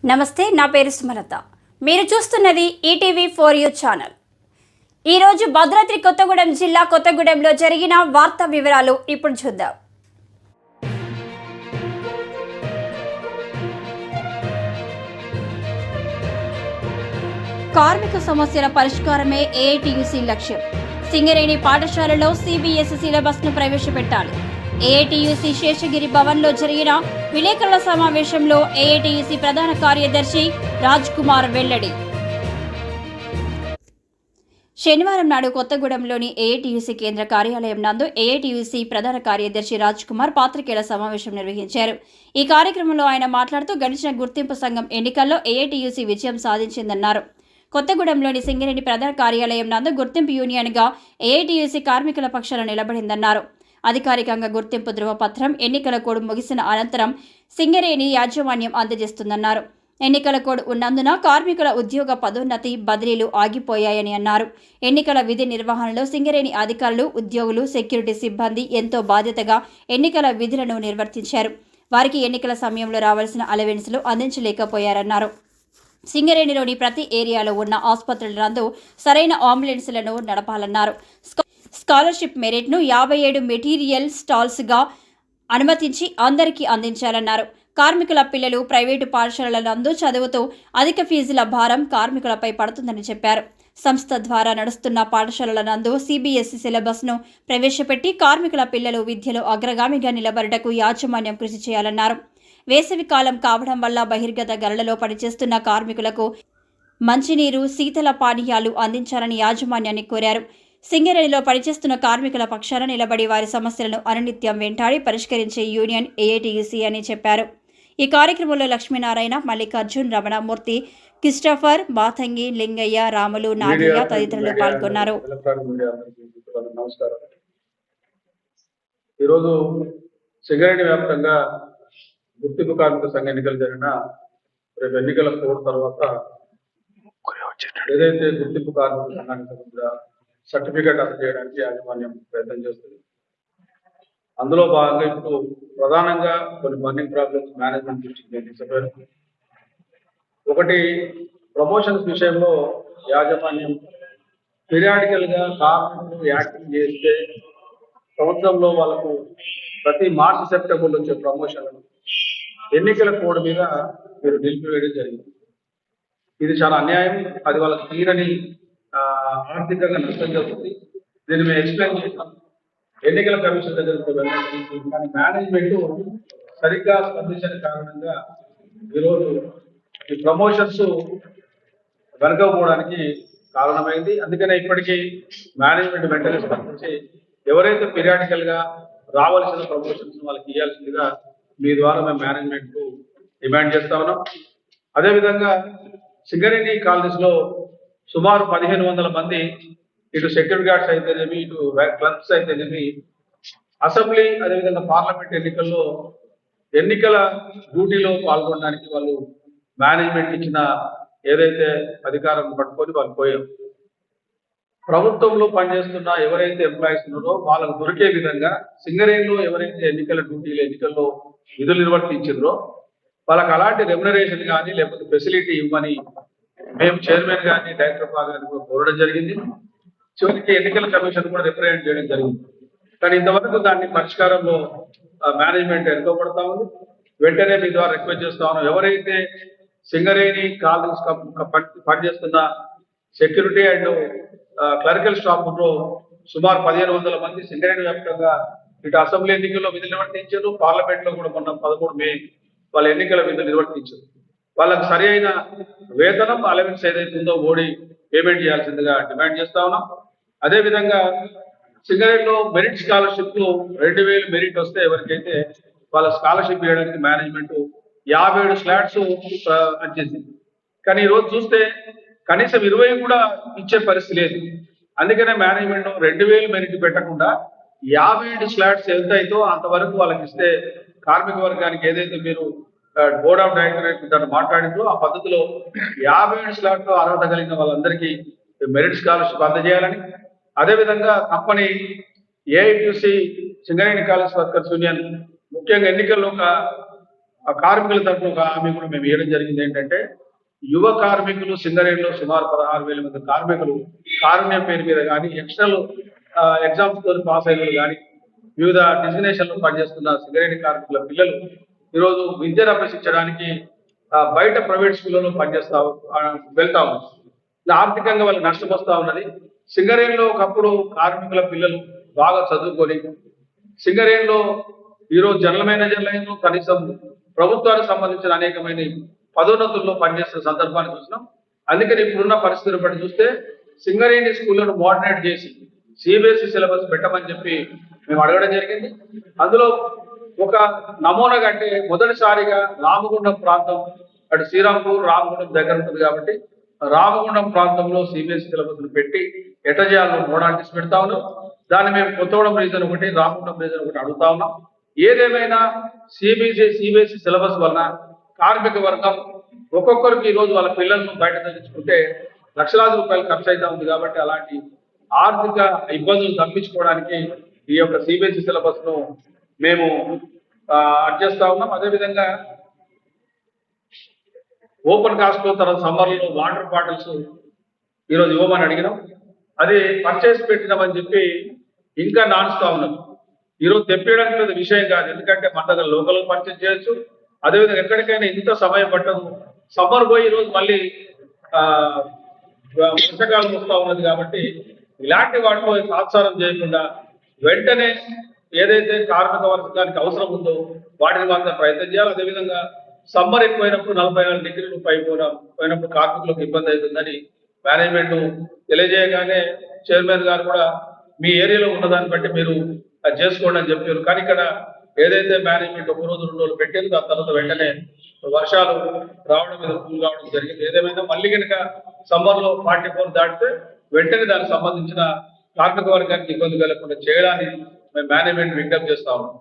నమస్తే, నా పేరు సుమలత. మీరు చూస్తున్నది ఈటీవీ 4U ఛానల్. ఈరోజు భద్రాద్రి కొత్తగూడెం జిల్లా కొత్తగూడెంలో జరిగిన వార్తా వివరాలు ఇప్పుడు చూద్దాం. కార్మిక సమస్యల పరిష్కారమే ఏఐటీయూసీ లక్ష్యం. సింగరేణి పాఠశాలలో సిబిఎస్ఈ సిలబస్ను ప్రవేశపెట్టాలి. ఏఐటీయూసీ శేషగిరి భవన్లో జరిగిన విలేకరుల సమావేశంలో ఏఐటీయూసీ ప్రధాన కార్యదర్శి రాజ్ కుమార్ వెల్లడి. శనివారం నాడు కొత్తగూడెంలోని ఏఐటీయూసీ కేంద్ర కార్యాలయం నందు ఏఐటీయూసీ ప్రధాన కార్యదర్శి రాజ్ కుమార్ పాత్రికేయుల సమావేశం నిర్వహించారు. ఈ కార్యక్రమంలో ఆయన మాట్లాడుతూ గడిచిన గుర్తింపు సంఘం ఎన్నికల్లో ఏఐటీయూసీ విజయం సాధించిందన్నారు. కొత్తగూడెంలోని సింగరేణి ప్రధాన కార్యాలయం నందు గుర్తింపు యూనియన్గా ఏఐటీయూసీ కార్మికుల పక్షాన నిలబడిందన్నారు. అధికారికంగా గుర్తింపు ధృవపత్రం ఎన్నికల కోడ్ ముగిసిన అనంతరం సింగరేణి యాజమాన్యం అందజేస్తుందన్నారు. ఎన్నికల కోడ్ ఉన్నందున కార్మికుల ఉద్యోగ పదోన్నతి బదిలీలు ఆగిపోయాయని అన్నారు. ఎన్నికల విధి నిర్వహణలో సింగరేణి అధికారులు, ఉద్యోగులు, సెక్యూరిటీ సిబ్బంది ఎంతో బాధ్యతగా ఎన్నికల విధులను నిర్వర్తించారు. వారికి ఎన్నికల సమయంలో రావాల్సిన అలవెన్స్లు అందించలేకపోయారన్నారు. సింగరేణిలోని ప్రతి ఏరియాలో ఉన్న ఆసుపత్రుల నందు సరైన అంబులెన్స్లను నడపాలన్నారు. స్కాలర్షిప్ మెరిట్ను 57 మెటీరియల్ స్టాల్స్గా అనుమతించి అందరికీ అందించాలన్నారు. కార్మికుల పిల్లలు ప్రైవేటు పాఠశాలల నందు చదువుతూ అధిక ఫీజుల భారం కార్మికులపై పడుతుందని చెప్పారు. సంస్థ ద్వారా నడుస్తున్న పాఠశాలల నందు సిబిఎస్ఈ సిలబస్ను ప్రవేశపెట్టి కార్మికుల పిల్లలు విద్యలో అగ్రగామిగా నిలబడటకు యాజమాన్యం కృషి చేయాలన్నారు. వేసవి కాలం కావడం వల్ల బహిర్గత గనులలో పనిచేస్తున్న కార్మికులకు మంచినీరు, శీతల పానీయాలు అందించాలని యాజమాన్యాన్ని కోరారు. సింగరేణిలో పనిచేస్తున్న కార్మికుల పక్షాన నిలబడి వారి సమస్యలను అనునిత్యం వెంటాడి పరిష్కరించే యూనియన్ ఏఐటీయూసీ అని చెప్పారు. ఈ కార్యక్రమంలో లక్ష్మీనారాయణ, మల్లికార్జున్, రమణమూర్తి, క్రిస్టఫర్, మాతంగి, లింగయ్య, రాములు, నాగయ్య తదితరులు పాల్గొన్నారు. ఈరోజు సింగరేణి వ్యాప్తంగా గుర్తింపు కార్మిక సంఘ ఎన్నికలు జరిగిన రేపు ఎన్నికల కోడ్ తర్వాత ఏదైతే గుర్తింపు కార్మిక సంఘానికి సర్టిఫికేట్ అందజేయడానికి యాజమాన్యం ప్రయత్నం చేస్తుంది. అందులో భాగంగా ఇప్పుడు ప్రధానంగా కొన్ని బర్నింగ్ ప్రాబ్లమ్స్ మేనేజ్మెంట్ దృష్టికి తీసుకుపోయారు. ఒకటి, ప్రమోషన్స్ విషయంలో యాజమాన్యం పీరియాడికల్ గా కార్మికులు యాక్టింగ్ చేస్తే సంవత్సరంలో వాళ్ళకు ప్రతి మార్చి సెప్టెంబర్ వచ్చే ప్రమోషన్లను ఎన్నికల కోడ్ మీద మీరు నిలిపివేయడం జరిగింది. ఇది చాలా అన్యాయం. అది వాళ్ళకి తీరని ఆర్థికంగా నష్టం జరుగుతుంది. దీన్ని మేము ఎక్స్ప్లెయిన్ చేస్తాం. ఎన్నికల కమిషన్ దగ్గర కానీ మేనేజ్మెంట్ సరిగ్గా స్పందించిన కారణంగా ఈరోజు ఈ ప్రమోషన్స్ వెనకపోవడానికి కారణమైంది. అందుకనే ఇప్పటికీ మేనేజ్మెంట్ వెంటనే స్పందించి ఎవరైతే పీరియాడికల్ గా రావాల్సిన ప్రమోషన్స్ వాళ్ళకి ఇవ్వాల్సిందిగా మీ ద్వారా మేము మేనేజ్మెంట్ కు డిమాండ్ చేస్తా ఉన్నాం. అదేవిధంగా సింగరేణి కాలనీస్ లో సుమారు 1500 మంది, ఇటు సెక్యూరిటీ గార్డ్స్ అయితేనేమి, ఇటు క్లర్క్స్ అయితేనేమి, అసెంబ్లీ అదేవిధంగా పార్లమెంట్ ఎన్నికల్లో ఎన్నికల డ్యూటీలో పాల్గొనడానికి వాళ్ళు మేనేజ్మెంట్ ఇచ్చిన ఏదైతే అధికారం పట్టుకొని వాళ్ళు పోయారు. ప్రభుత్వంలో పనిచేస్తున్న ఎవరైతే ఎంప్లాయీస్ ఉన్నారో వాళ్ళకు దొరికే విధంగా సింగరేణిలో ఎవరైతే ఎన్నికల్లో విధులు నిర్వర్తించారో వాళ్ళకి అలాంటి రెమ్యునరేషన్ కానీ లేకపోతే ఫెసిలిటీ ఇవ్వమని మేము చైర్మన్ గారిని, డైరెక్టర్ గారిని కూడా కోరడం జరిగింది. చివరికి ఎన్నికల కమిషన్ కూడా రిప్రజెంట్ చేయడం జరిగింది. కానీ ఇంతవరకు దాన్ని పరిష్కారంలో మేనేజ్మెంట్ వెనుకబడతా ఉంది. వెంటనే మీ ద్వారా రిక్వెస్ట్ చేస్తా ఉన్నాం, ఎవరైతే సింగరేణి కాలనీస్ పనిచేస్తున్న సెక్యూరిటీ అండ్ క్లరికల్ స్టాఫ్ లో సుమారు 1500 మంది సింగరేణి వ్యాప్తంగా ఇటు అసెంబ్లీ ఎన్నికల్లో విధులు నిర్వర్తించారు. పార్లమెంట్ లో కూడా మొన్న 13 మే వాళ్ళ ఎన్నికల విధులు నిర్వర్తించారు. వాళ్ళకు సరి అయిన వేతనం, అలవెన్స్ ఏదైతే ఉందో ఓడి పేమెంట్ చేయాల్సిందిగా డిమాండ్ చేస్తా ఉన్నాం. అదేవిధంగా సింగరేణిలో మెరిట్ స్కాలర్షిప్ 2000 మెరిట్ వస్తే ఎవరికైతే వాళ్ళ స్కాలర్షిప్ ఇవ్వడానికి మేనేజ్మెంట్ 57 స్లాట్స్ అంచేసింది. కానీ ఈరోజు చూస్తే కనీసం 20 కూడా ఇచ్చే పరిస్థితి లేదు. అందుకనే మేనేజ్మెంట్ 2000 మెరిట్ పెట్టకుండా 57 స్లాట్స్ ఎంత అవుతో అంతవరకు వాళ్ళకి ఇస్తే కార్మిక వర్గానికి ఏదైతే మీరు బోర్డ్ ఆఫ్ డైరెక్టరేట్ దాన్ని మాట్లాడిందో ఆ పద్ధతిలో 57 స్లాట్లు అర్హత కలిగిన వాళ్ళందరికీ మెరిట్ స్కాలర్షిప్ అందజేయాలని, అదేవిధంగా company AITUC Singareni college workers union ముఖ్యంగా ఎన్నికల్లో ఒక ఆ కార్మికుల తరఫున ఒక హామీ కూడా మేము ఇవ్వడం జరిగింది. ఏంటంటే యువ కార్మికులు సింగరేణిలో సుమారు 16,000 మంది కార్మికులు కారుణ్యం పేరు మీద కానీ ఎక్స్టర్నల్ ఎగ్జామ్స్ తో పాస్ అయిన కానీ వివిధ డెస్టినేషన్లో పనిచేస్తున్న సింగరేణి కార్మికుల పిల్లలు ఈరోజు విద్యను అభ్యసించడానికి బయట ప్రైవేట్ స్కూళ్ళలో వెళ్తా ఉన్నారు. ఆర్థికంగా వాళ్ళు నష్టం వస్తా ఉన్నది. సింగరేణిలో ఒకప్పుడు కార్మికుల పిల్లలు బాగా చదువుకొని సింగరేణిలో ఈరోజు జనరల్ మేనేజర్ లైన్ కనీసం ప్రభుత్వానికి సంబంధించిన అనేకమైన పదోన్నతుల్లో పనిచేస్తున్న సందర్భాన్ని చూసినాం. అందుకని ఇప్పుడున్న పరిస్థితులు బట్టి చూస్తే సింగరేణి స్కూళ్లను మోడరేట్ చేసి సిబిఎస్ఈ సిలబస్ పెట్టమని చెప్పి మేము అడగడం జరిగింది. అందులో ఒక నమూనాగా అంటే మొదటిసారిగా రామగుండం ప్రాంతం అటు శ్రీరాంపూర్ రామగుండం దగ్గర ఉంటుంది కాబట్టి రామగుండం ప్రాంతంలో సిబిఎస్ఈ సిలబస్ పెట్టి ఎట్లా చేయాలో మోడాలిటీస్ పెడతా ఉన్నాం. దాన్ని మేము కొత్తగూడెం రీజన్ ఒకటి రామగుండం రీజన్ ఒకటి అడుగుతా ఉన్నాం. ఏదేమైనా సిబిఎస్ఈ సిలబస్ వలన కార్మిక వర్గం ఒక్కొక్కరికి ఈరోజు వాళ్ళ పిల్లలను బయట చదివించుకుంటే లక్షలాది రూపాయలు ఖర్చు అవుతా ఉంది. కాబట్టి అలాంటి ఆర్థిక ఇబ్బందులు తప్పించుకోవడానికి ఈ యొక్క సిబిఎస్ఈ సిలబస్ ను మేము అడ్జస్ట్ ఉన్నాం. అదేవిధంగా ఓపెన్ కాస్ట్ లో తర్వాత సమ్మర్లో వాటర్ బాటిల్స్ ఈరోజు ఇవ్వమని అడిగినాం. అది పర్చేస్ పెట్టినామని చెప్పి ఇంకా నాన్స్తా ఉన్నాం. ఈరోజు తెప్పించడానికి పెద్ద విషయం కాదు, ఎందుకంటే మన దగ్గర లోకల్ పర్చేస్ చేయొచ్చు. అదేవిధంగా ఎక్కడికైనా ఇంత సమయం పట్టదు. సమ్మర్ పోయి ఈరోజు మళ్ళీ వర్షాకాలం వస్తూ ఉన్నది కాబట్టి ఇలాంటి వాటిలో తాత్సారం చేయకుండా వెంటనే ఏదైతే కార్మిక వర్గానికి అవసరం ఉందో వాటిని మాత్రం ప్రయత్నం చేయాలి. అదేవిధంగా సమ్మర్ ఎక్కువైనప్పుడు 44 డిగ్రీలు పోయినప్పుడు కార్మికులకు ఇబ్బంది అవుతుందని మేనేజ్మెంట్ తెలియజేయగానే చైర్మన్ గారు కూడా మీ ఏరియాలో ఉన్నదాన్ని బట్టి మీరు అది చేసుకోండి అని చెప్పారు. కానీ ఇక్కడ ఏదైతే మేనేజ్మెంట్ ఒక రోజు 2 రోజులు పెట్టింది దాని తర్వాత వెంటనే వర్షాలు రావడం మీద కూల్ కావడం జరిగింది. ఏదేమైనా మళ్ళీ కనుక సమ్మర్లో 44 దాటితే వెంటనే దానికి సంబంధించిన కార్మిక వర్గానికి ఇబ్బంది కలగకుండా చేయడానికి మేము మేనేజ్మెంట్ విజ్ఞప్తి చేస్తా ఉన్నాం.